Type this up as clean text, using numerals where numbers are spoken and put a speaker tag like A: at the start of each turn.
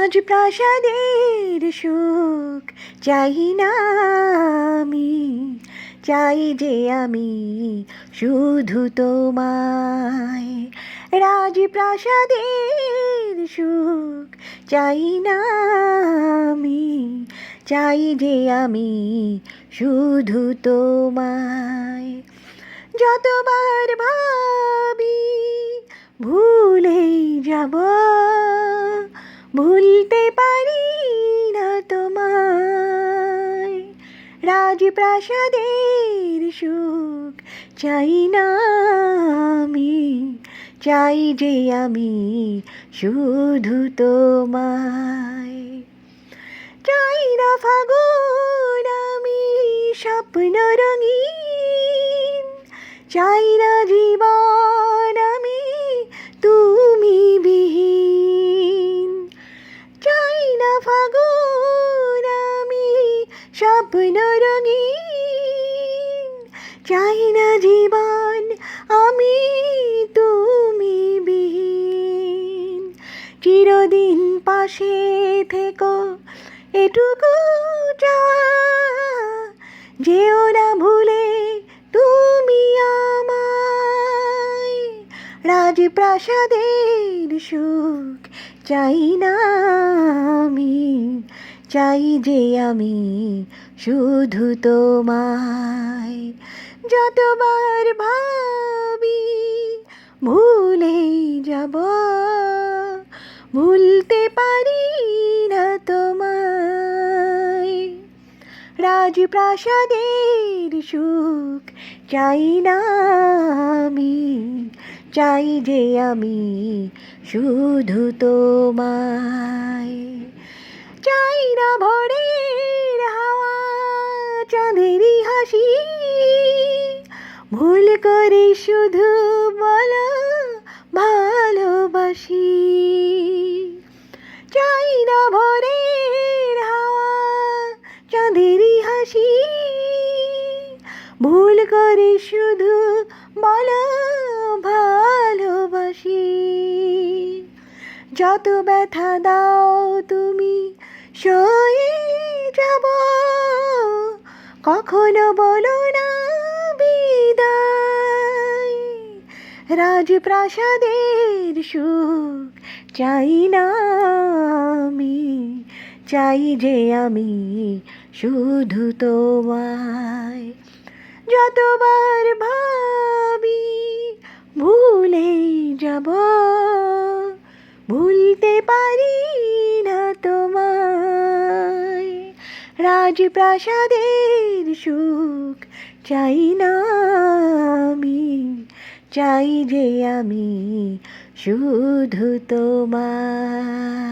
A: রাজপ্রাসাদের সুখ চাই না আমি, চাই যে আমি শুধু তোমায়। রাজপ্রাসাদের সুখ চাই না আমি, চাই যে আমি শুধু তোমায়। যতবার ভাবি ভুলেই যাব, ভুলতে পারি না তোমায়। রাজপ্রাসাদের সুখ চাই না আমি, চাই যে আমি শুধু তোমায়। চাই না ফাগুন আমি স্বপ্ন রঙিন, চাই না জীবন আমি তুমি বিহীন। চাই না ফাগুন আমি স্বপ্ন রঙিন, চাই না জীবন আমি তুমি বিহীন। চিরদিন পাশে থেকো এটুকু চাওয়া, যেও না ভুলে তুমি আমায়। রাজপ্রাসাদের সুখ চাই না আমি, চাই যে আমি শুধু তোমায়। যতবার ভাবি ভুলেই যাব, ভুলতে পারি না তোমায়। রাজপ্রাসাদের সুখ চাই না আমি, চাই যে আমি শুধু তোমায়। চাই না ভোরের হাওয়া চাঁদেরই হাসি, ভুল করে শুধু বলো ভালোবাসি। চাই না ভোরের হাওয়া চাঁদেরই হাসি, ভুল করে শুধু বলো ভালোবাসি। যত ব্যথা দাও তুমি সয়ে যাব, কখনো বলো না বিদায়। রাজপ্রাসাদের সুখ চাই না আমি, চাই যে আমি শুধু তোমায়। যতবার ভাবি ভুলেই যাব, ভুলতে পারি না তোমায়। রাজপ্রাসাদের সুখ চাই না আমি, চাই যে আমি শুধু তোমায়।